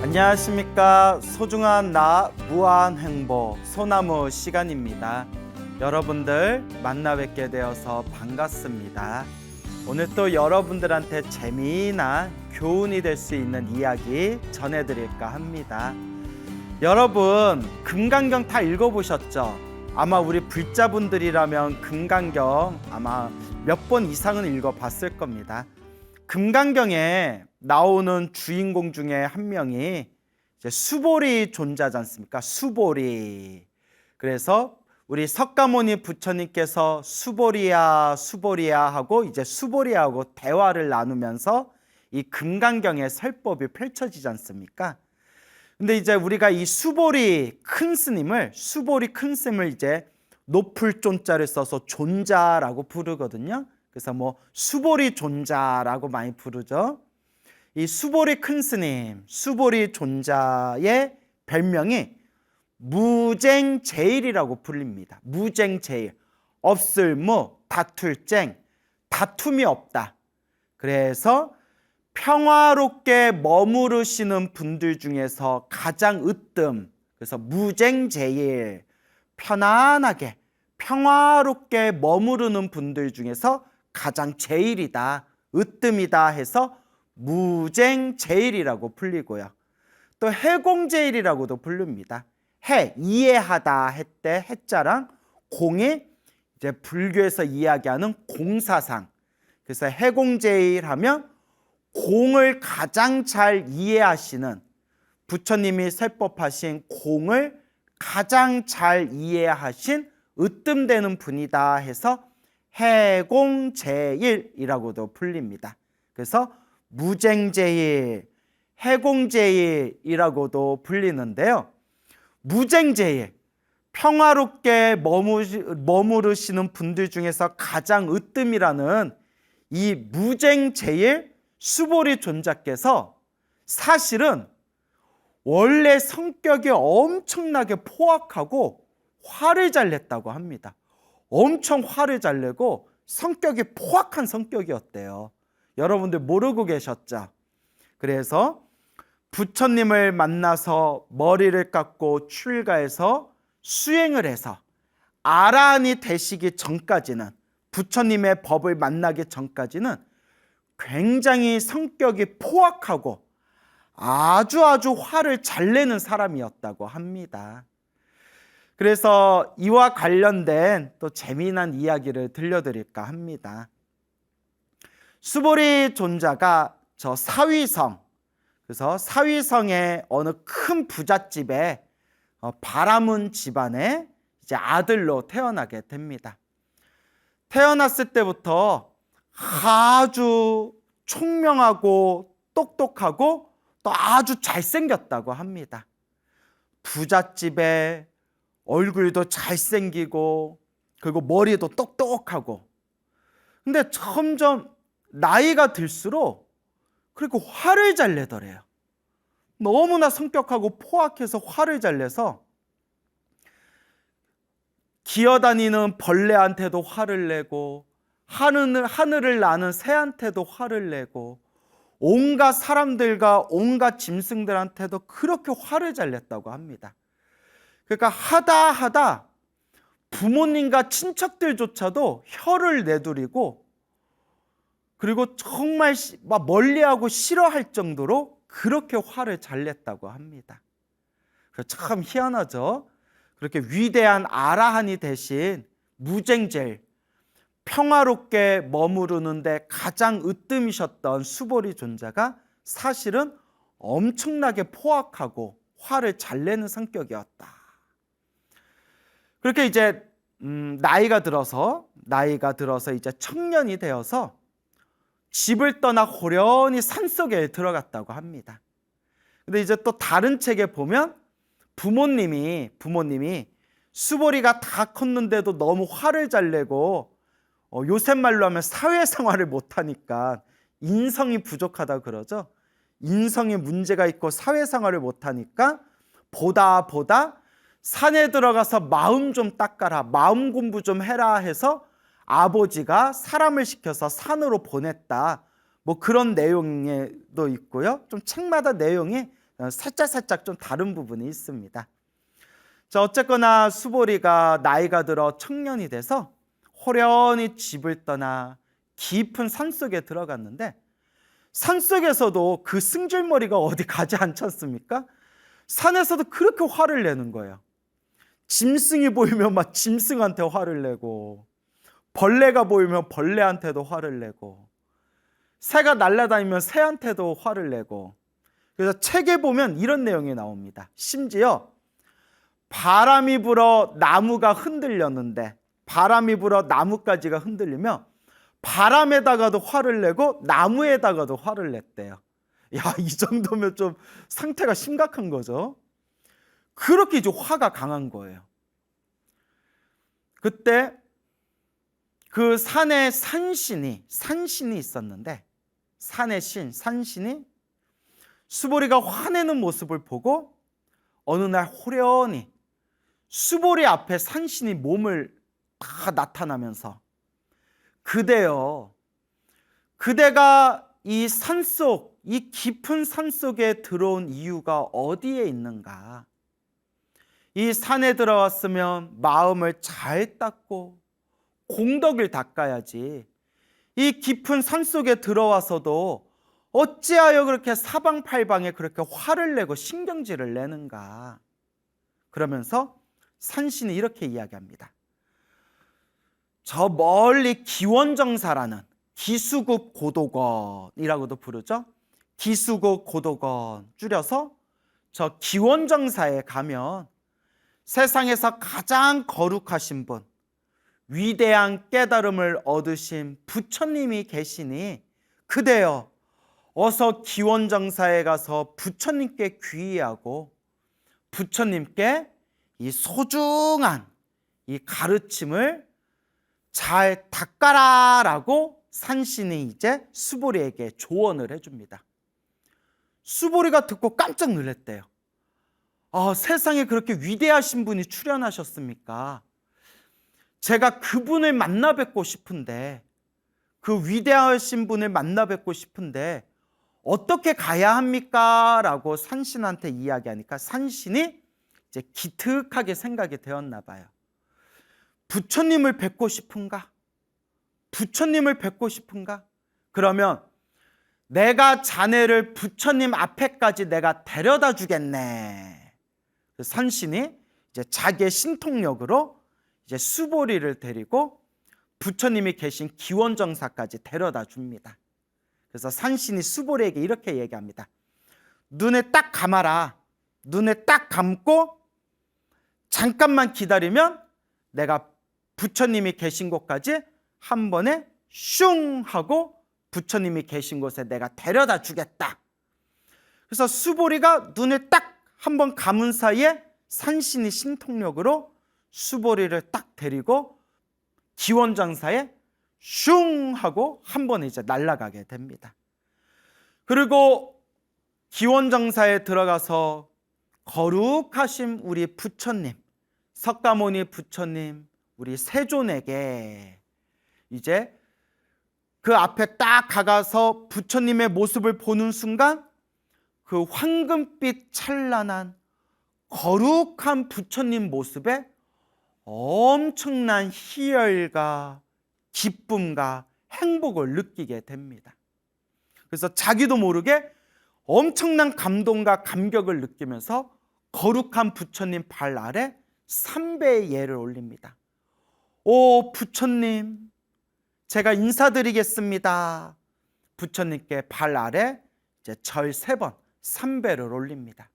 안녕하십니까. 소중한 나 무한행보 소나무 시간입니다. 여러분들 만나 뵙게 되어서 반갑습니다. 오늘 또 여러분들한테 재미난 교훈이 될 수 있는 이야기 전해드릴까 합니다. 여러분 금강경 다 읽어보셨죠? 아마 우리 불자분들이라면 금강경 아마 몇 번 이상은 읽어봤을 겁니다. 금강경에 나오는 주인공 중에 한 명이 이제 수보리 존자지 않습니까? 수보리. 그래서 우리 석가모니 부처님께서 수보리야 수보리야 하고 이제 수보리하고 대화를 나누면서 이 금강경의 설법이 펼쳐지지 않습니까? 근데 이제 우리가 이 수보리 큰 스님을 이제 높을 존자를 써서 존자라고 부르거든요. 그래서 뭐 수보리 존자라고 많이 부르죠. 이 수보리 큰 스님, 수보리 존자의 별명이 무쟁제일이라고 불립니다. 무쟁제일, 없을 무, 다툴 쟁, 다툼이 없다. 그래서 평화롭게 머무르시는 분들 중에서 가장 으뜸, 그래서 무쟁제일, 편안하게 평화롭게 머무르는 분들 중에서 가장 제일이다, 으뜸이다 해서 무쟁제일이라고 불리고요. 또 해공제일이라고도 부릅니다. 해, 이해하다 했때 해자랑 공이 이제 불교에서 이야기하는 공사상. 그래서 해공제일 하면 공을 가장 잘 이해하시는, 부처님이 설법하신 공을 가장 잘 이해하신 으뜸되는 분이다 해서 해공제일이라고도 불립니다. 그래서 무쟁제일, 해공제일이라고도 불리는데요. 무쟁제일, 평화롭게 머무르시는 분들 중에서 가장 으뜸이라는 이 무쟁제일 수보리 존자께서 사실은 원래 성격이 엄청나게 포악하고 화를 잘 냈다고 합니다. 엄청 화를 잘 내고 성격이 포악한 성격이었대요. 여러분들 모르고 계셨죠? 그래서 부처님을 만나서 머리를 깎고 출가해서 수행을 해서 아라한이 되시기 전까지는, 부처님의 법을 만나기 전까지는 굉장히 성격이 포악하고 아주 화를 잘 내는 사람이었다고 합니다. 그래서 이와 관련된 또 재미난 이야기를 들려드릴까 합니다. 수보리 존자가 저 사위성, 그래서 사위성의 어느 큰 부잣집에 바라문 집안의 이제 아들로 태어나게 됩니다. 태어났을 때부터 아주 총명하고 똑똑하고 또 아주 잘생겼다고 합니다. 부잣집에 얼굴도 잘생기고 그리고 머리도 똑똑하고. 근데 점점 나이가 들수록 그리고 화를 잘 내더래요. 너무나 성격하고 포악해서 화를 잘 내서 기어다니는 벌레한테도 화를 내고 하늘을 나는 새한테도 화를 내고 온갖 사람들과 온갖 짐승들한테도 그렇게 화를 잘 냈다고 합니다. 그러니까 하다 부모님과 친척들조차도 혀를 내두리고 그리고 정말 막 멀리하고 싫어할 정도로 그렇게 화를 잘 냈다고 합니다. 참 희한하죠. 그렇게 위대한 아라한이 대신 무쟁제일, 평화롭게 머무르는데 가장 으뜸이셨던 수보리 존자가 사실은 엄청나게 포악하고 화를 잘 내는 성격이었다. 그렇게 이제 나이가 들어서 이제 청년이 되어서 집을 떠나 호련히 산속에 들어갔다고 합니다. 근데 이제 또 다른 책에 보면 부모님이 수보리가 다 컸는데도 너무 화를 잘 내고 요새 말로 하면 사회생활을 못하니까 인성이 부족하다 그러죠. 인성에 문제가 있고 사회생활을 못하니까 보다 산에 들어가서 마음 좀 닦아라, 마음 공부 좀 해라 해서 아버지가 사람을 시켜서 산으로 보냈다. 뭐 그런 내용도 있고요. 좀 책마다 내용이 살짝 좀 다른 부분이 있습니다. 자, 어쨌거나 수보리가 나이가 들어 청년이 돼서 호련히 집을 떠나 깊은 산속에 들어갔는데, 산속에서도 그 승질머리가 어디 가지 않지 않습니까? 산에서도 그렇게 화를 내는 거예요. 짐승이 보이면 막 짐승한테 화를 내고, 벌레가 보이면 벌레한테도 화를 내고, 새가 날아다니면 새한테도 화를 내고. 그래서 책에 보면 이런 내용이 나옵니다. 심지어 바람이 불어 나무가 흔들렸는데, 바람이 불어 나뭇가지가 흔들리면 바람에다가도 화를 내고 나무에다가도 화를 냈대요. 야, 이 정도면 좀 상태가 심각한 거죠. 그렇게 이제 화가 강한 거예요. 그때 그 산에 산신이 있었는데, 산의 신, 산신이 수보리가 화내는 모습을 보고 어느 날 호련히 수보리 앞에 산신이 몸을 다 나타나면서, 그대여, 그대가 이 산속, 이 깊은 산속에 들어온 이유가 어디에 있는가? 이 산에 들어왔으면 마음을 잘 닦고 공덕을 닦아야지, 이 깊은 산속에 들어와서도 어찌하여 그렇게 사방팔방에 그렇게 화를 내고 신경질을 내는가? 그러면서 산신이 이렇게 이야기합니다. 저 멀리 기원정사라는, 기수국 고도건이라고도 부르죠. 기수국 고도건, 줄여서 저 기원정사에 가면 세상에서 가장 거룩하신 분, 위대한 깨달음을 얻으신 부처님이 계시니, 그대여 어서 기원정사에 가서 부처님께 귀의하고 부처님께 이 소중한 이 가르침을 잘 닦아라라고 산신이 이제 수보리에게 조언을 해줍니다. 수보리가 듣고 깜짝 놀랐대요. 세상에 그렇게 위대하신 분이 출연하셨습니까? 제가 그분을 만나 뵙고 싶은데, 그 위대하신 분을 만나 뵙고 싶은데 어떻게 가야 합니까? 라고 산신한테 이야기하니까 산신이 이제 기특하게 생각이 되었나 봐요. 부처님을 뵙고 싶은가? 부처님을 뵙고 싶은가? 그러면 내가 자네를 부처님 앞에까지 내가 데려다 주겠네. 산신이 이제 자기의 신통력으로 이제 수보리를 데리고 부처님이 계신 기원정사까지 데려다 줍니다. 그래서 산신이 수보리에게 이렇게 얘기합니다. 눈에 딱 감아라. 눈에 딱 감고 잠깐만 기다리면 내가 부처님이 계신 곳까지 한 번에 슝 하고 부처님이 계신 곳에 내가 데려다 주겠다. 그래서 수보리가 눈을 딱 한 번 감은 사이에 산신이 신통력으로 수보리를 딱 데리고 기원정사에 슝 하고 한 번에 이제 날아가게 됩니다. 그리고 기원정사에 들어가서 거룩하신 우리 부처님, 석가모니 부처님, 우리 세존에게 이제 그 앞에 딱 가가서 부처님의 모습을 보는 순간 그 황금빛 찬란한 거룩한 부처님 모습에 엄청난 희열과 기쁨과 행복을 느끼게 됩니다. 그래서 자기도 모르게 엄청난 감동과 감격을 느끼면서 거룩한 부처님 발 아래 3배의 예를 올립니다. 오 부처님, 제가 인사드리겠습니다. 부처님께 발 아래 이제 절 3번 3배를 올립니다.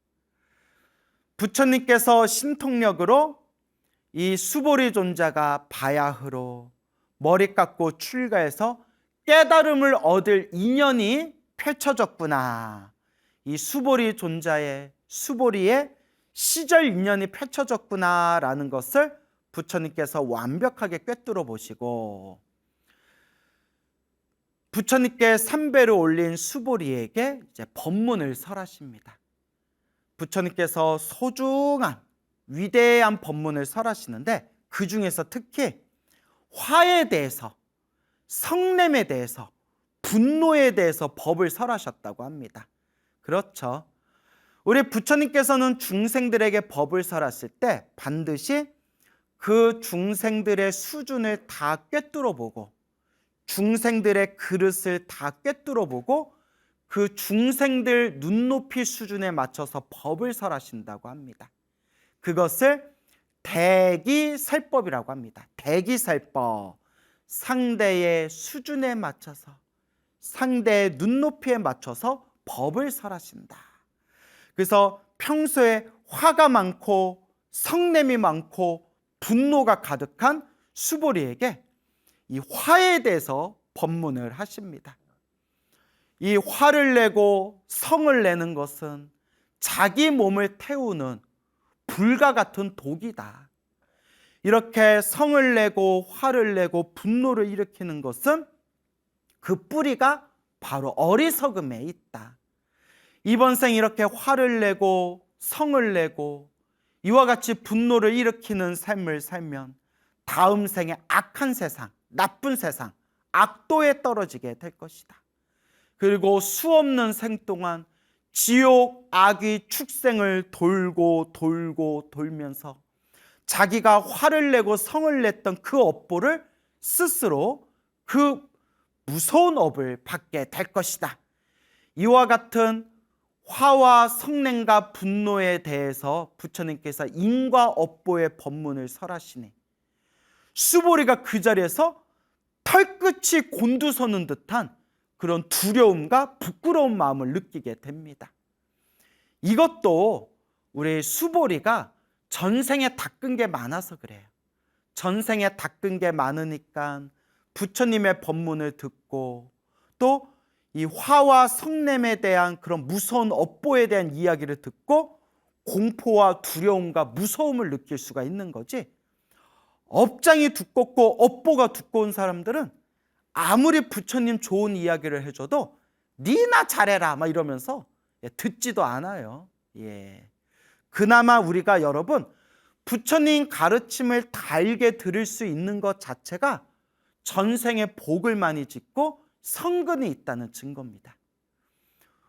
부처님께서 신통력으로 이 수보리 존자가 바야흐로 머리 깎고 출가해서 깨달음을 얻을 인연이 펼쳐졌구나. 이 수보리 존자의, 수보리의 시절 인연이 펼쳐졌구나라는 것을 부처님께서 완벽하게 꿰뚫어 보시고 부처님께 3배를 올린 수보리에게 이제 법문을 설하십니다. 부처님께서 소중한 위대한 법문을 설하시는데 그 중에서 특히 화에 대해서, 성냄에 대해서, 분노에 대해서 법을 설하셨다고 합니다. 그렇죠. 우리 부처님께서는 중생들에게 법을 설하실 때 반드시 그 중생들의 수준을 다 꿰뚫어 보고 중생들의 그릇을 다 꿰뚫어 보고 그 중생들 눈높이 수준에 맞춰서 법을 설하신다고 합니다. 그것을 대기설법이라고 합니다. 대기설법. 상대의 수준에 맞춰서 상대의 눈높이에 맞춰서 법을 설하신다. 그래서 평소에 화가 많고 성냄이 많고 분노가 가득한 수보리에게 이 화에 대해서 법문을 하십니다. 이 화를 내고 성을 내는 것은 자기 몸을 태우는 불과 같은 독이다. 이렇게 성을 내고 화를 내고 분노를 일으키는 것은 그 뿌리가 바로 어리석음에 있다. 이번 생 이렇게 화를 내고 성을 내고 이와 같이 분노를 일으키는 삶을 살면 다음 생에 악한 세상, 나쁜 세상, 악도에 떨어지게 될 것이다. 그리고 수없는 생 동안 지옥 악의 축생을 돌고 돌면서 자기가 화를 내고 성을 냈던 그 업보를 스스로 그 무서운 업을 받게 될 것이다. 이와 같은 화와 성냄과 분노에 대해서 부처님께서 인과 업보의 법문을 설하시니 수보리가 그 자리에서 털끝이 곤두서는 듯한 그런 두려움과 부끄러운 마음을 느끼게 됩니다. 이것도 우리 수보리가 전생에 닦은 게 많아서 그래요. 전생에 닦은 게 많으니까 부처님의 법문을 듣고 또 이 화와 성냄에 대한 그런 무서운 업보에 대한 이야기를 듣고 공포와 두려움과 무서움을 느낄 수가 있는 거지. 업장이 두껍고 업보가 두꺼운 사람들은 아무리 부처님 좋은 이야기를 해줘도 니나 잘해라 막 이러면서 듣지도 않아요. 예. 그나마 우리가 여러분 부처님 가르침을 달게 들을 수 있는 것 자체가 전생에 복을 많이 짓고 성근이 있다는 증거입니다.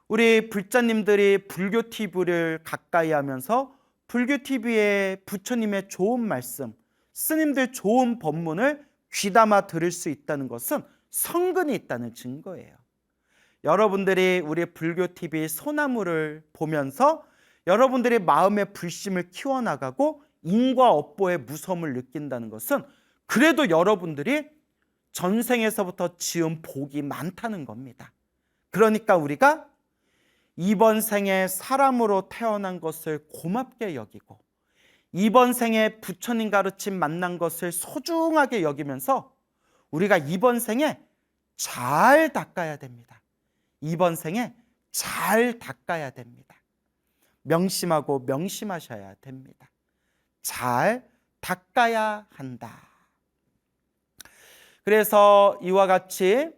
우리 불자님들이 불교 TV를 가까이 하면서 불교 TV에 부처님의 좋은 말씀, 스님들 좋은 법문을 귀담아 들을 수 있다는 것은 성근이 있다는 증거예요. 여러분들이 우리 불교 TV 소나무를 보면서 여러분들이 마음의 불심을 키워나가고 인과 업보의 무서움을 느낀다는 것은 그래도 여러분들이 전생에서부터 지은 복이 많다는 겁니다. 그러니까 우리가 이번 생에 사람으로 태어난 것을 고맙게 여기고 이번 생에 부처님 가르침 만난 것을 소중하게 여기면서 우리가 이번 생에 잘 닦아야 됩니다. 이번 생에 잘 닦아야 됩니다. 명심하고 명심하셔야 됩니다. 잘 닦아야 한다. 그래서 이와 같이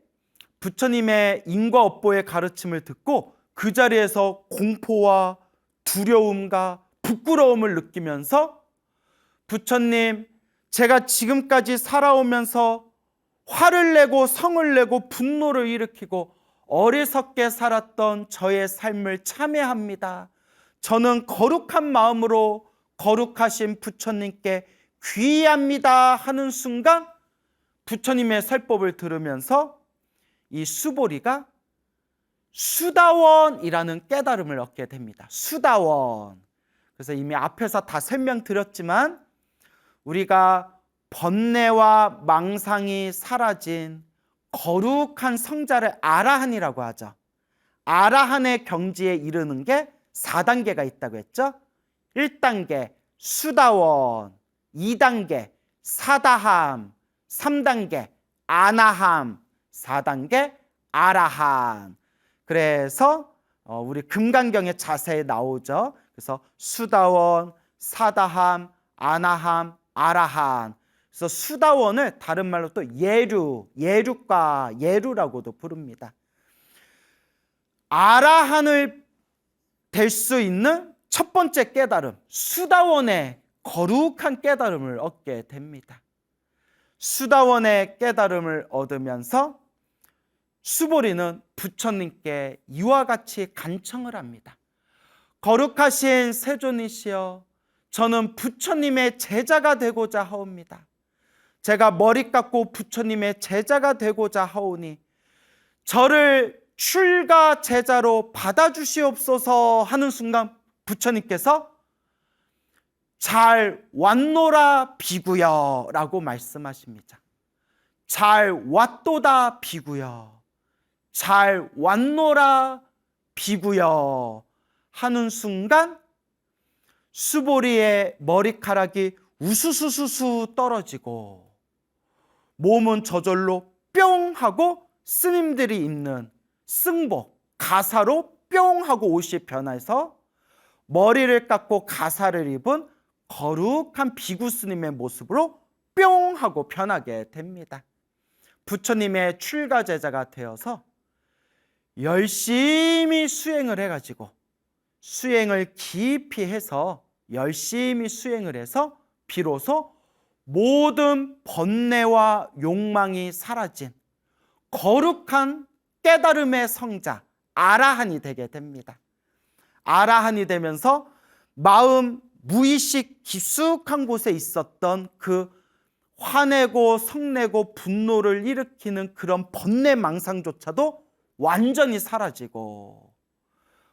부처님의 인과업보의 가르침을 듣고 그 자리에서 공포와 두려움과 부끄러움을 느끼면서 부처님, 제가 지금까지 살아오면서 화를 내고 성을 내고 분노를 일으키고 어리석게 살았던 저의 삶을 참회합니다. 저는 거룩한 마음으로 거룩하신 부처님께 귀의합니다 하는 순간 부처님의 설법을 들으면서 이 수보리가 수다원이라는 깨달음을 얻게 됩니다. 수다원. 그래서 이미 앞에서 다 설명드렸지만 우리가 번뇌와 망상이 사라진 거룩한 성자를 아라한이라고 하죠. 아라한의 경지에 이르는 게 4단계가 있다고 했죠. 1단계 수다원, 2단계 사다함, 3단계 아나함, 4단계 아라한. 그래서 우리 금강경에 자세히 나오죠. 그래서 수다원, 사다함, 아나함, 아라한. 그래서 수다원을 다른 말로 또 예류, 예류과 예류라고도 부릅니다. 아라한을 될 수 있는 첫 번째 깨달음, 수다원의 거룩한 깨달음을 얻게 됩니다. 수다원의 깨달음을 얻으면서 수보리는 부처님께 이와 같이 간청을 합니다. 거룩하신 세존이시여, 저는 부처님의 제자가 되고자 하옵니다. 제가 머리 깎고 부처님의 제자가 되고자 하오니 저를 출가 제자로 받아주시옵소서 하는 순간 부처님께서 잘 왔노라 비구여 라고 말씀하십니다. 잘 왔도다 비구여, 잘 왔노라 비구여 하는 순간 수보리의 머리카락이 우수수수수 떨어지고 몸은 저절로 뿅 하고 스님들이 입는 승복, 가사로 뿅 하고 옷이 변해서 머리를 깎고 가사를 입은 거룩한 비구 스님의 모습으로 뿅 하고 변하게 됩니다. 부처님의 출가 제자가 되어서 열심히 수행을 해가지고 수행을 깊이 해서 열심히 수행을 해서 비로소 모든 번뇌와 욕망이 사라진 거룩한 깨달음의 성자 아라한이 되게 됩니다. 아라한이 되면서 마음 무의식 깊숙한 곳에 있었던 그 화내고 성내고 분노를 일으키는 그런 번뇌망상조차도 완전히 사라지고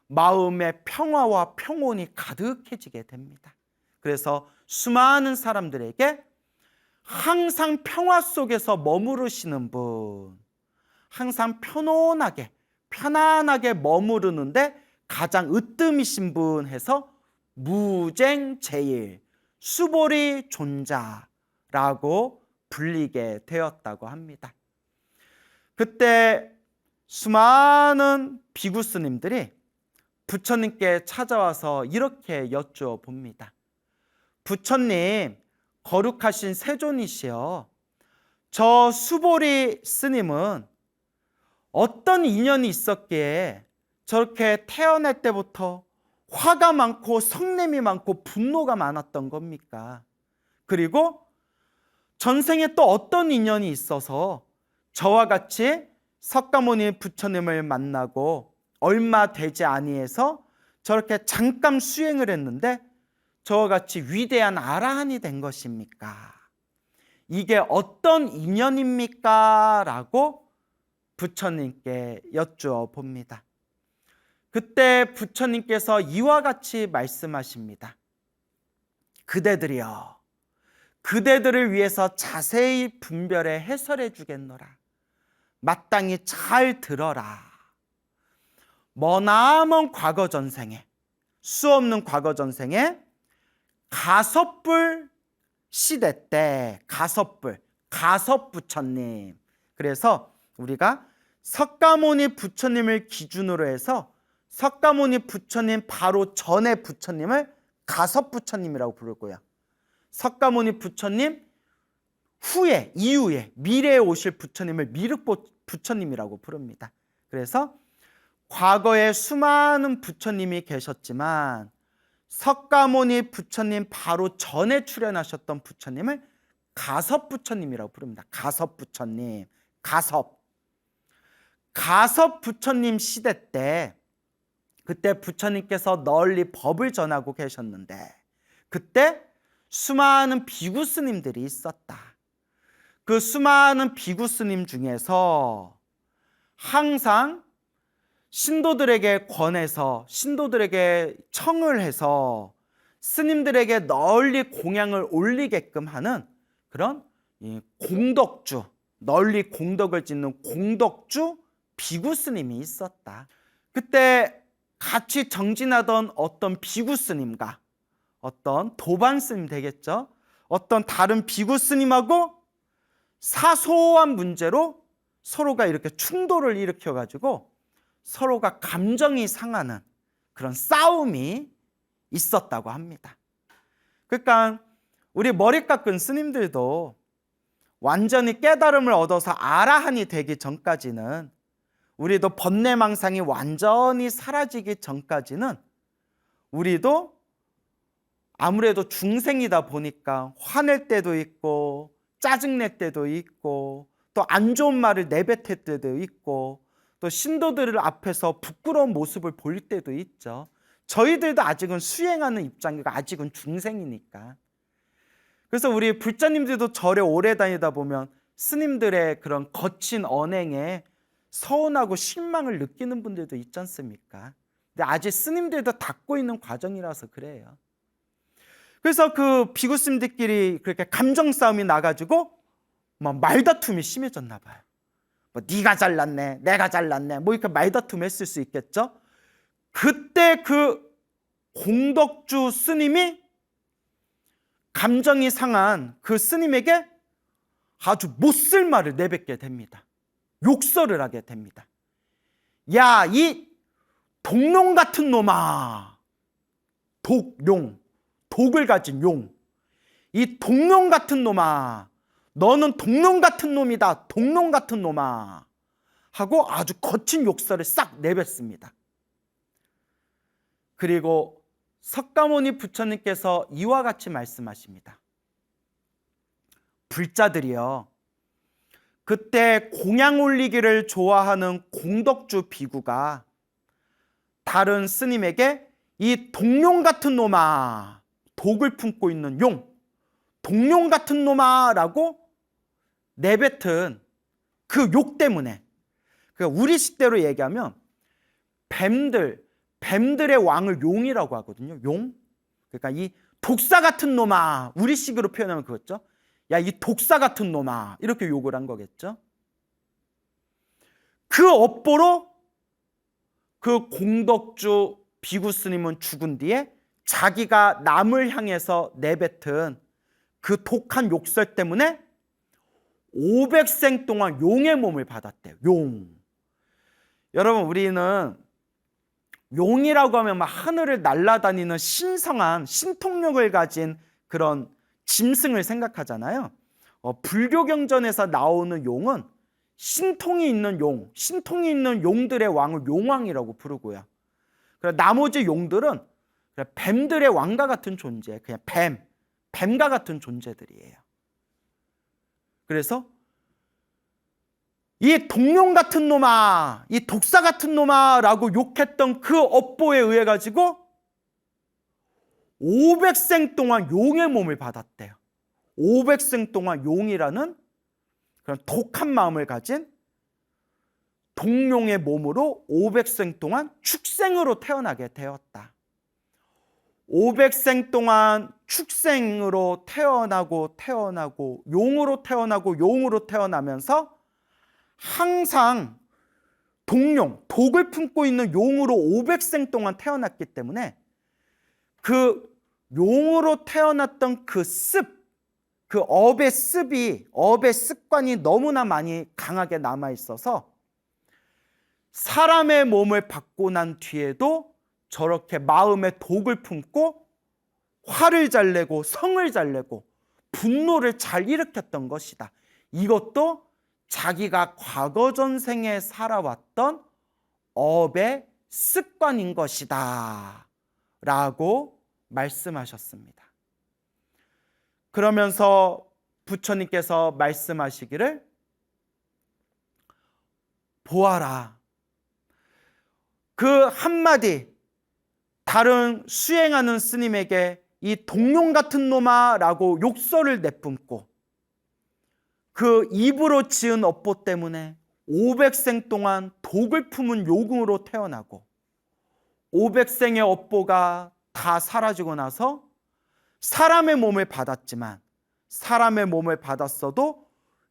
마음의 평화와 평온이 가득해지게 됩니다. 그래서 수많은 사람들에게 항상 평화 속에서 머무르시는 분, 항상 편안하게 머무르는데 가장 으뜸이신 분 해서 무쟁제일, 수보리 존자라고 불리게 되었다고 합니다. 그때 수많은 비구 스님들이 부처님께 찾아와서 이렇게 여쭈어 봅니다. 부처님, 거룩하신 세존이시여, 저 수보리 스님은 어떤 인연이 있었기에 저렇게 태어날 때부터 화가 많고 성냄이 많고 분노가 많았던 겁니까? 그리고 전생에 또 어떤 인연이 있어서 저와 같이 석가모니 부처님을 만나고 얼마 되지 아니해서 저렇게 잠깐 수행을 했는데 저와 같이 위대한 아라한이 된 것입니까? 이게 어떤 인연입니까? 라고 부처님께 여쭈어 봅니다. 그때 부처님께서 이와 같이 말씀하십니다. 그대들이여, 그대들을 위해서 자세히 분별해 해설해 주겠노라. 마땅히 잘 들어라. 머나먼 과거 전생에, 수없는 과거 전생에 가섭불 시대 때, 가섭 부처님. 그래서 우리가 석가모니 부처님을 기준으로 해서 석가모니 부처님 바로 전에 부처님을 가섭 부처님이라고 부르고요. 석가모니 부처님 이후에 미래에 오실 부처님을 미륵 부처님이라고 부릅니다. 그래서 과거에 수많은 부처님이 계셨지만 석가모니 부처님 바로 전에 출현하셨던 부처님을 가섭 부처님이라고 부릅니다. 가섭 부처님, 가섭 부처님 시대 때 그때 부처님께서 널리 법을 전하고 계셨는데 그때 수많은 비구 스님들이 있었다. 그 수많은 비구 스님 중에서 항상 신도들에게 권해서 신도들에게 청을 해서 스님들에게 널리 공양을 올리게끔 하는 그런 공덕주, 널리 공덕을 짓는 공덕주 비구 스님이 있었다. 그때 같이 정진하던 어떤 비구 스님과 어떤 도반 스님 되겠죠? 어떤 다른 비구 스님하고 사소한 문제로 서로가 이렇게 충돌을 일으켜가지고 서로가 감정이 상하는 그런 싸움이 있었다고 합니다. 그러니까 우리 머리 깎은 스님들도 완전히 깨달음을 얻어서 아라한이 되기 전까지는, 우리도 번뇌망상이 완전히 사라지기 전까지는 우리도 아무래도 중생이다 보니까 화낼 때도 있고 짜증낼 때도 있고 또 안 좋은 말을 내뱉을 때도 있고 또 신도들 앞에서 부끄러운 모습을 보일 때도 있죠. 저희들도 아직은 수행하는 입장이고 아직은 중생이니까. 그래서 우리 불자님들도 절에 오래 다니다 보면 스님들의 그런 거친 언행에 서운하고 실망을 느끼는 분들도 있지 않습니까? 근데 아직 스님들도 닦고 있는 과정이라서 그래요. 그래서 그 비구 스님들끼리 그렇게 감정 싸움이 나가지고 막 말다툼이 심해졌나 봐요. 뭐 네가 잘났네, 내가 잘났네, 뭐 이렇게 말다툼 했을 수 있겠죠. 그때 그 공덕주 스님이 감정이 상한 그 스님에게 아주 못쓸 말을 내뱉게 됩니다. 욕설을 하게 됩니다. 야, 이 독룡 같은 놈아. 독룡, 독을 가진 용. 이 독룡 같은 놈아, 너는 독룡 같은 놈이다. 독룡 같은 놈아. 하고 아주 거친 욕설을 싹 내뱉습니다. 그리고 석가모니 부처님께서 이와 같이 말씀하십니다. 불자들이여, 그때 공양 올리기를 좋아하는 공덕주 비구가 다른 스님에게 이 독룡 같은 놈아, 독을 품고 있는 용, 독룡 같은 놈아 라고 내뱉은 그 욕 때문에, 그러니까 우리 식대로 얘기하면 뱀들의 왕을 용이라고 하거든요. 용. 그러니까 이 독사 같은 놈아, 우리식으로 표현하면 그거죠. 야, 이 독사 같은 놈아, 이렇게 욕을 한 거겠죠. 그 업보로 그 공덕주 비구 스님은 죽은 뒤에 자기가 남을 향해서 내뱉은 그 독한 욕설 때문에 500생 동안 용의 몸을 받았대요. 용. 여러분, 우리는 용이라고 하면 막 하늘을 날아다니는 신성한 신통력을 가진 그런 짐승을 생각하잖아요. 불교 경전에서 나오는 용은 신통이 있는 용, 신통이 있는 용들의 왕을 용왕이라고 부르고요. 나머지 용들은 뱀들의 왕과 같은 존재, 그냥 뱀과 같은 존재들이에요. 그래서 이 독룡 같은 놈아, 이 독사 같은 놈아 라고 욕했던 그 업보에 의해 가지고 500생 동안 용의 몸을 받았대요. 500생 동안 용이라는 그런 독한 마음을 가진 독룡의 몸으로 500생 동안 축생으로 태어나게 되었다. 500생 동안 축생으로 태어나고 용으로 태어나면서 항상 독을 품고 있는 용으로 500생 동안 태어났기 때문에 그 용으로 태어났던 그 업의 습관이 너무나 많이 강하게 남아 있어서 사람의 몸을 받고 난 뒤에도 저렇게 마음에 독을 품고 화를 잘 내고 성을 잘 내고 분노를 잘 일으켰던 것이다. 이것도 자기가 과거 전생에 살아왔던 업의 습관인 것이다 라고 말씀하셨습니다. 그러면서 부처님께서 말씀하시기를 보아라. 그 한마디 다른 수행하는 스님에게 이 독룡 같은 놈아 라고 욕설을 내뿜고 그 입으로 지은 업보 때문에 500생 동안 독을 품은 용으로 태어나고 500생의 업보가 다 사라지고 나서 사람의 몸을 받았지만 사람의 몸을 받았어도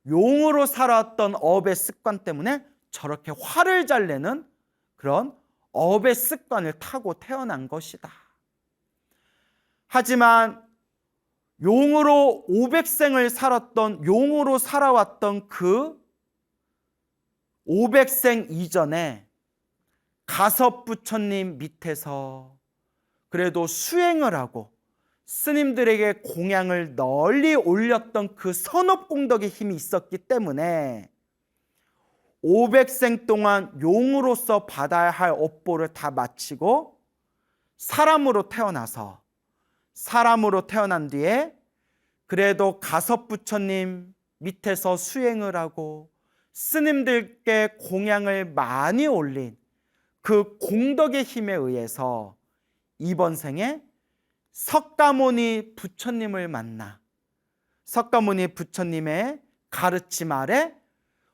용으로 살아왔던 업의 습관 때문에 저렇게 화를 잘 내는 그런 업의 습관을 타고 태어난 것이다. 하지만 용으로 500생을 살았던 용으로 살아왔던 그 500생 이전에 가섭 부처님 밑에서 그래도 수행을 하고 스님들에게 공양을 널리 올렸던 그 선업공덕의 힘이 있었기 때문에 500생 동안 용으로서 받아야 할 업보를 다 마치고 사람으로 태어난 뒤에 그래도 가섭 부처님 밑에서 수행을 하고 스님들께 공양을 많이 올린 그 공덕의 힘에 의해서 이번 생에 석가모니 부처님을 만나 석가모니 부처님의 가르침 아래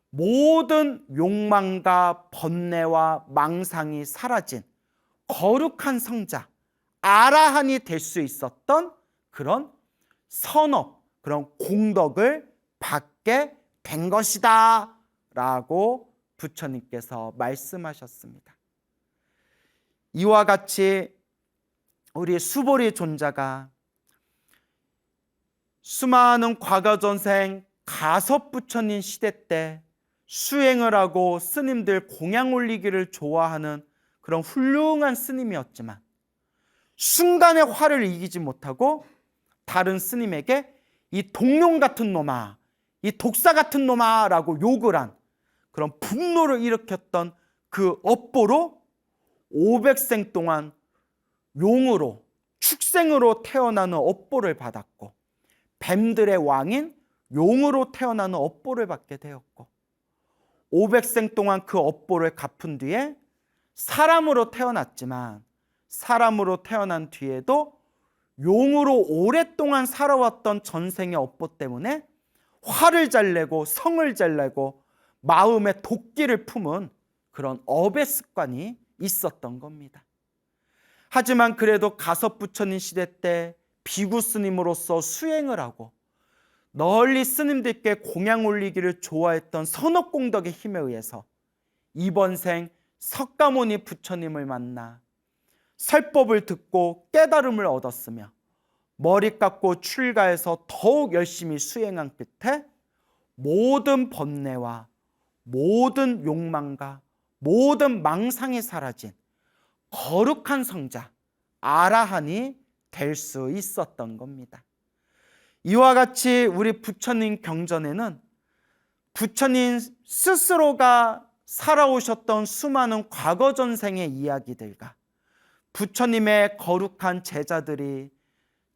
모든 욕망과 번뇌와 망상이 사라진 거룩한 성자 아라한이 될 수 있었던 그런 선업, 그런 공덕을 받게 된 것이다 라고 부처님께서 말씀하셨습니다. 이와 같이 우리 수보리 존자가 수많은 과거전생 가섭부처님 시대 때 수행을 하고 스님들 공양 올리기를 좋아하는 그런 훌륭한 스님이었지만 순간의 화를 이기지 못하고 다른 스님에게 이 동룡 같은 놈아, 이 독사 같은 놈아 라고 욕을 한 그런 분노를 일으켰던 그 업보로 500생 동안 용으로 축생으로 태어나는 업보를 받았고 뱀들의 왕인 용으로 태어나는 업보를 받게 되었고 500생 동안 그 업보를 갚은 뒤에 사람으로 태어났지만 사람으로 태어난 뒤에도 용으로 오랫동안 살아왔던 전생의 업보 때문에 화를 잘 내고 성을 잘 내고 마음에 도끼를 품은 그런 업의 습관이 있었던 겁니다. 하지만 그래도 가섭부처님 시대 때 비구 스님으로서 수행을 하고 널리 스님들께 공양 올리기를 좋아했던 선업공덕의 힘에 의해서 이번 생 석가모니 부처님을 만나 설법을 듣고 깨달음을 얻었으며 머리 깎고 출가해서 더욱 열심히 수행한 끝에 모든 번뇌와 모든 욕망과 모든 망상이 사라진 거룩한 성자 아라한이 될 수 있었던 겁니다. 이와 같이 우리 부처님 경전에는 부처님 스스로가 살아오셨던 수많은 과거 전생의 이야기들과 부처님의 거룩한 제자들이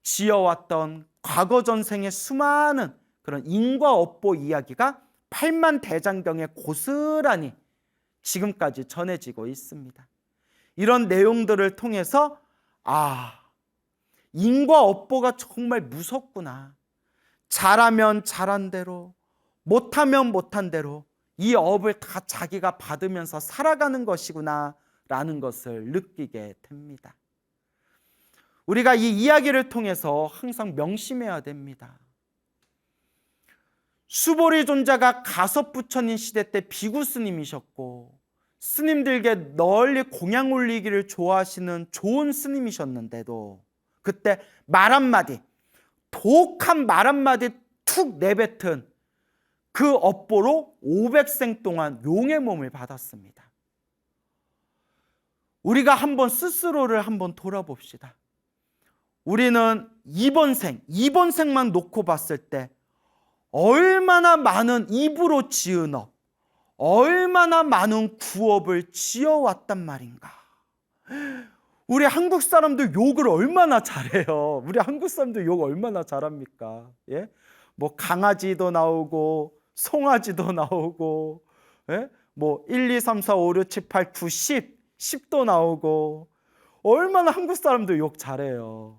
지어왔던 과거 전생의 수많은 그런 인과 업보 이야기가 8만 대장경에 고스란히 지금까지 전해지고 있습니다. 이런 내용들을 통해서 인과 업보가 정말 무섭구나. 잘하면 잘한 대로, 못하면 못한 대로 이 업을 다 자기가 받으면서 살아가는 것이구나 라는 것을 느끼게 됩니다. 우리가 이 이야기를 통해서 항상 명심해야 됩니다. 수보리 존자가 가섭부처님 시대 때 비구 스님이셨고 스님들께 널리 공양 올리기를 좋아하시는 좋은 스님이셨는데도 그때 말 한마디, 독한 말 한마디 툭 내뱉은 그 업보로 500생 동안 용의 몸을 받았습니다. 우리가 한번 스스로를 한번 돌아봅시다. 우리는 이번 생만 놓고 봤을 때 얼마나 많은 입으로 지은 업, 얼마나 많은 구업을 지어왔단 말인가. 우리 한국 사람들 욕을 얼마나 잘해요. 우리 한국 사람들 욕 얼마나 잘합니까? 예? 뭐 강아지도 나오고 송아지도 나오고, 예? 뭐 1, 2, 3, 4, 5, 6, 7, 8, 9, 10도 나오고 얼마나 한국 사람들 욕 잘해요.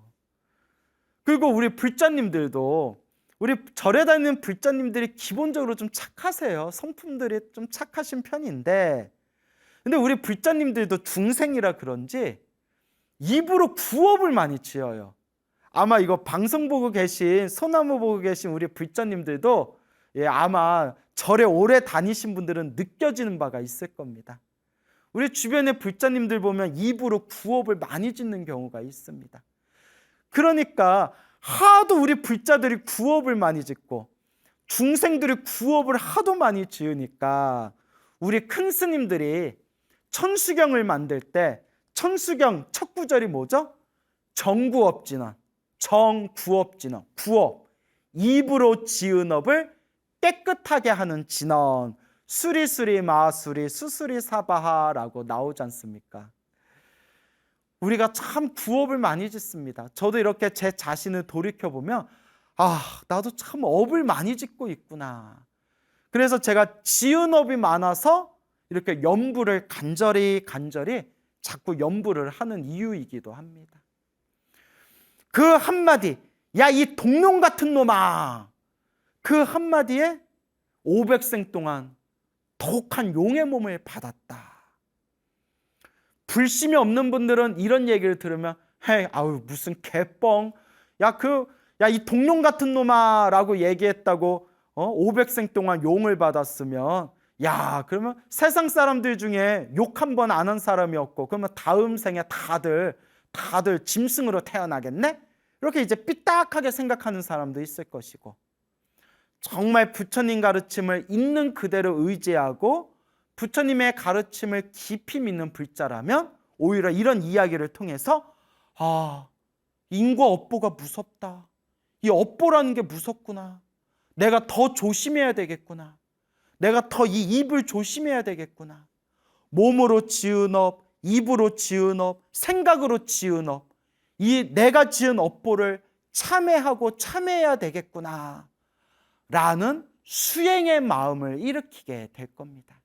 그리고 우리 불자님들도 우리 절에 다니는 불자님들이 기본적으로 좀 착하세요. 성품들이 좀 착하신 편인데 근데 우리 불자님들도 중생이라 그런지 입으로 구업을 많이 지어요. 아마 이거 방송 보고 계신 소나무 보고 계신 우리 불자님들도 아마 절에 오래 다니신 분들은 느껴지는 바가 있을 겁니다. 우리 주변의 불자님들 보면 입으로 구업을 많이 짓는 경우가 있습니다. 그러니까 하도 우리 불자들이 구업을 많이 짓고 중생들이 구업을 하도 많이 지으니까 우리 큰 스님들이 천수경을 만들 때 천수경 첫 구절이 뭐죠? 정구업진언, 정구업진언, 구업, 입으로 지은 업을 깨끗하게 하는 진언, 수리수리 마수리 수수리 사바하라고 나오지 않습니까? 우리가 참 구업을 많이 짓습니다. 저도 이렇게 제 자신을 돌이켜보면 나도 참 업을 많이 짓고 있구나. 그래서 제가 지은 업이 많아서 이렇게 염불을 간절히 자꾸 염불을 하는 이유이기도 합니다. 그 한마디, 야, 이 동룡 같은 놈아. 그 한마디에 500생 동안 독한 용의 몸을 받았다. 불심이 없는 분들은 이런 얘기를 들으면 헤이, 아우, 무슨 개뻥. 야, 이 동룡 같은 놈아 라고 얘기했다고 500생 동안 용을 받았으면, 야, 그러면 세상 사람들 중에 욕 한 번 안 한 사람이 없고, 그러면 다음 생에 다들 짐승으로 태어나겠네? 이렇게 이제 삐딱하게 생각하는 사람도 있을 것이고, 정말 부처님 가르침을 있는 그대로 의지하고 부처님의 가르침을 깊이 믿는 불자라면 오히려 이런 이야기를 통해서, 아, 인과 업보가 무섭다. 이 업보라는 게 무섭구나. 내가 더 조심해야 되겠구나. 내가 더 이 입을 조심해야 되겠구나. 몸으로 지은 업, 입으로 지은 업, 생각으로 지은 업, 이 내가 지은 업보를 참회하고 참회해야 되겠구나 라는 수행의 마음을 일으키게 될 겁니다.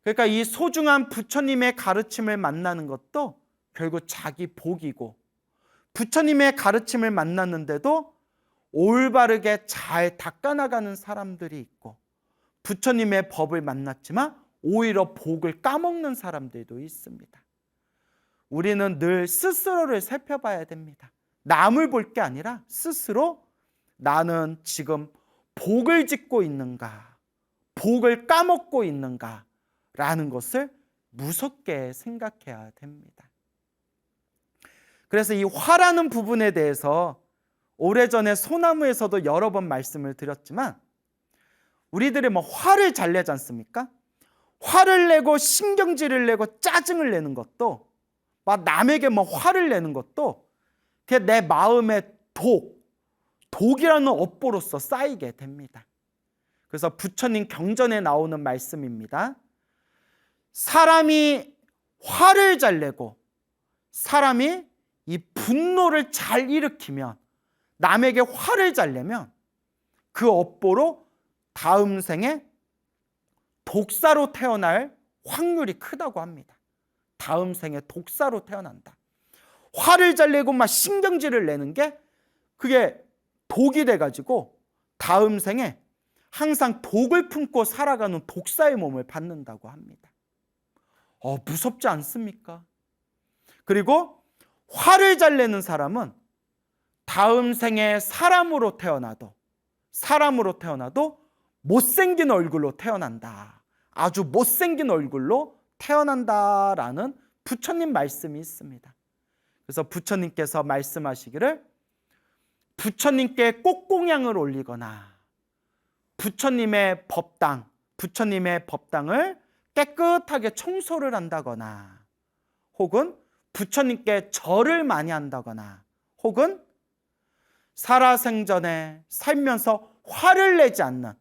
그러니까 이 소중한 부처님의 가르침을 만나는 것도 결국 자기 복이고, 부처님의 가르침을 만났는데도 올바르게 잘 닦아나가는 사람들이 있고, 부처님의 법을 만났지만 오히려 복을 까먹는 사람들도 있습니다. 우리는 늘 스스로를 살펴봐야 됩니다. 남을 볼 게 아니라 스스로 나는 지금 복을 짓고 있는가, 복을 까먹고 있는가 라는 것을 무섭게 생각해야 됩니다. 그래서 이 화라는 부분에 대해서 오래전에 소나무에서도 여러 번 말씀을 드렸지만, 우리들이 화를 잘 내지 않습니까? 화를 내고 신경질을 내고 짜증을 내는 것도, 막 남에게 화를 내는 것도 그게 내 마음의 독이라는 업보로서 쌓이게 됩니다. 그래서 부처님 경전에 나오는 말씀입니다. 사람이 화를 잘 내고 사람이 이 분노를 잘 일으키면, 남에게 화를 잘 내면 그 업보로 다음 생에 독사로 태어날 확률이 크다고 합니다. 다음 생에 독사로 태어난다. 화를 잘 내고 막 신경질을 내는 게 그게 독이 돼가지고 다음 생에 항상 독을 품고 살아가는 독사의 몸을 받는다고 합니다. 무섭지 않습니까? 그리고 화를 잘 내는 사람은 다음 생에 사람으로 태어나도 못생긴 얼굴로 태어난다. 아주 못생긴 얼굴로 태어난다라는 부처님 말씀이 있습니다. 그래서 부처님께서 말씀하시기를, 부처님께 꽃공양을 올리거나 부처님의 법당을 깨끗하게 청소를 한다거나, 혹은 부처님께 절을 많이 한다거나, 혹은 살아생전에 살면서 화를 내지 않는,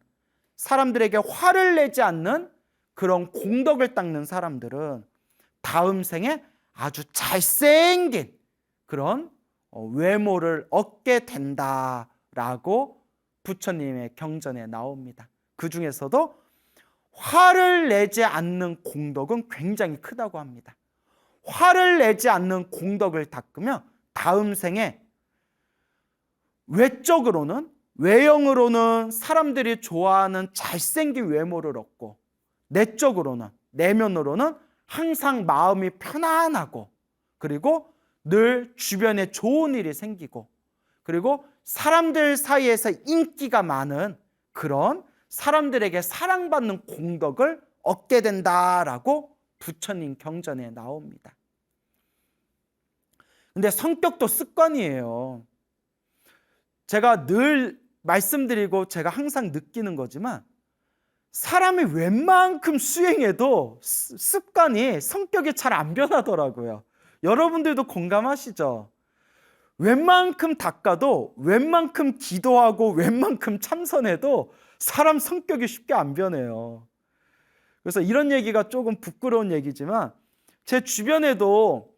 사람들에게 화를 내지 않는 그런 공덕을 닦는 사람들은 다음 생에 아주 잘생긴 그런 외모를 얻게 된다라고 부처님의 경전에 나옵니다. 그 중에서도 화를 내지 않는 공덕은 굉장히 크다고 합니다. 화를 내지 않는 공덕을 닦으면 다음 생에 외형으로는 사람들이 좋아하는 잘생긴 외모를 얻고, 내면으로는 항상 마음이 편안하고, 그리고 늘 주변에 좋은 일이 생기고, 그리고 사람들 사이에서 인기가 많은 그런 사람들에게 사랑받는 공덕을 얻게 된다라고 부처님 경전에 나옵니다. 근데 성격도 습관이에요. 제가 늘 말씀드리고 제가 항상 느끼는 거지만, 사람이 웬만큼 수행해도 습관이, 성격이 잘 안 변하더라고요. 여러분들도 공감하시죠? 웬만큼 닦아도, 웬만큼 기도하고, 웬만큼 참선해도 사람 성격이 쉽게 안 변해요. 그래서 이런 얘기가 조금 부끄러운 얘기지만, 제 주변에도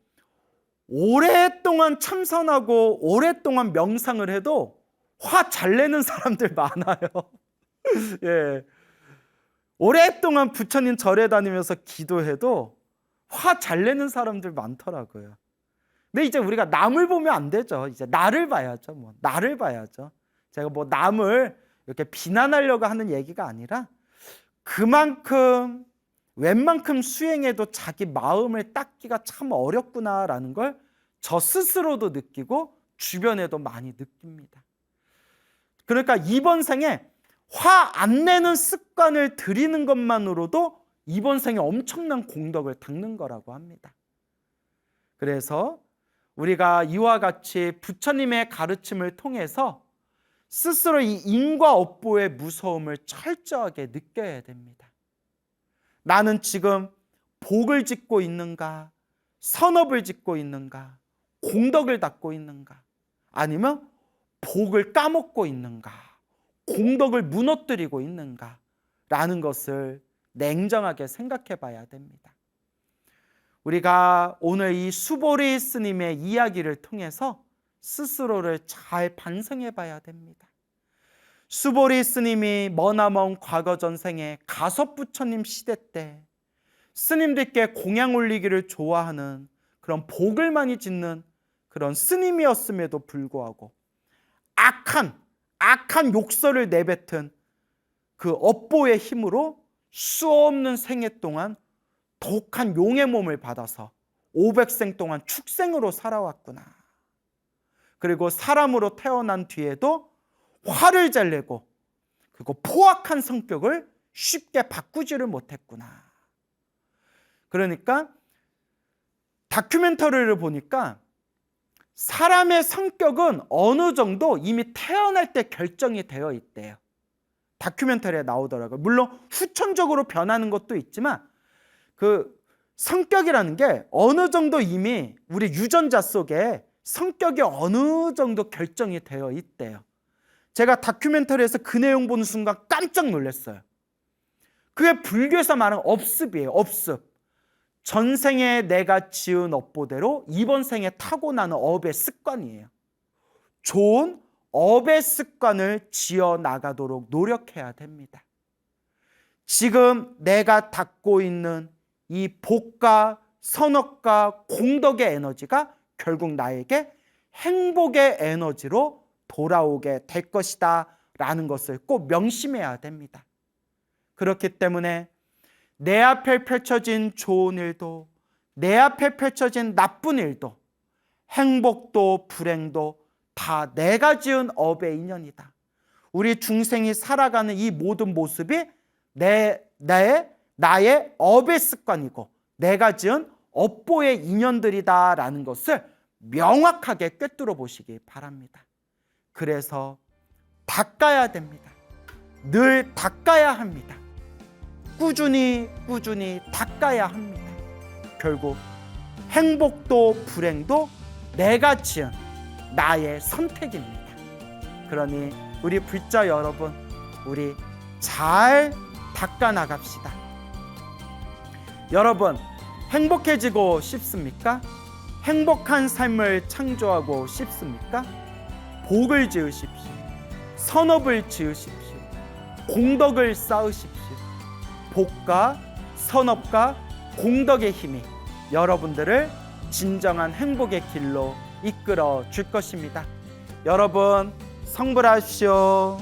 오랫동안 참선하고 오랫동안 명상을 해도 화 잘 내는 사람들 많아요. 예. 오랫동안 부처님 절에 다니면서 기도해도 화 잘 내는 사람들 많더라고요. 근데 이제 우리가 남을 보면 안 되죠. 이제 나를 봐야죠. 나를 봐야죠. 제가 남을 이렇게 비난하려고 하는 얘기가 아니라 그만큼 웬만큼 수행해도 자기 마음을 닦기가 참 어렵구나라는 걸 저 스스로도 느끼고 주변에도 많이 느낍니다. 그러니까 이번 생에 화 안 내는 습관을 들이는 것만으로도 이번 생에 엄청난 공덕을 닦는 거라고 합니다. 그래서 우리가 이와 같이 부처님의 가르침을 통해서 스스로 이 인과 업보의 무서움을 철저하게 느껴야 됩니다. 나는 지금 복을 짓고 있는가? 선업을 짓고 있는가? 공덕을 닦고 있는가? 아니면 복을 까먹고 있는가? 공덕을 무너뜨리고 있는가? 라는 것을 냉정하게 생각해 봐야 됩니다. 우리가 오늘 이 수보리 스님의 이야기를 통해서 스스로를 잘 반성해 봐야 됩니다. 수보리 스님이 머나먼 과거 전생에 가섭부처님 시대 때 스님들께 공양 올리기를 좋아하는 그런 복을 많이 짓는 그런 스님이었음에도 불구하고 악한 욕설을 내뱉은 그 업보의 힘으로 수없는 생애 동안 독한 용의 몸을 받아서 500생 동안 축생으로 살아왔구나. 그리고 사람으로 태어난 뒤에도 화를 잘 내고 그리고 포악한 성격을 쉽게 바꾸지를 못했구나. 그러니까 다큐멘터리를 보니까 사람의 성격은 어느 정도 이미 태어날 때 결정이 되어 있대요. 다큐멘터리에 나오더라고요. 물론 후천적으로 변하는 것도 있지만 그 성격이라는 게 어느 정도 이미 우리 유전자 속에 성격이 어느 정도 결정이 되어 있대요. 제가 다큐멘터리에서 그 내용 보는 순간 깜짝 놀랐어요. 그게 불교에서 말하는 업습이에요. 업습. 전생에 내가 지은 업보대로 이번 생에 타고나는 업의 습관이에요. 좋은 업의 습관을 지어 나가도록 노력해야 됩니다. 지금 내가 닦고 있는 이 복과 선업과 공덕의 에너지가 결국 나에게 행복의 에너지로 돌아오게 될 것이다 라는 것을 꼭 명심해야 됩니다. 그렇기 때문에 내 앞에 펼쳐진 좋은 일도 내 앞에 펼쳐진 나쁜 일도 행복도 불행도 다 내가 지은 업의 인연이다. 우리 중생이 살아가는 이 모든 모습이 나의 업의 습관이고 내가 지은 업보의 인연들이다라는 것을 명확하게 꿰뚫어 보시기 바랍니다. 그래서 닦아야 됩니다. 늘 닦아야 합니다. 꾸준히 닦아야 합니다. 결국 행복도 불행도 내가 지은 나의 선택입니다. 그러니 우리 불자 여러분, 우리 잘 닦아 나갑시다. 여러분, 행복해지고 싶습니까? 행복한 삶을 창조하고 싶습니까? 복을 지으십시오. 선업을 지으십시오. 공덕을 쌓으십시오. 복과 선업과 공덕의 힘이 여러분들을 진정한 행복의 길로 이끌어 줄 것입니다. 여러분, 성불하십시오.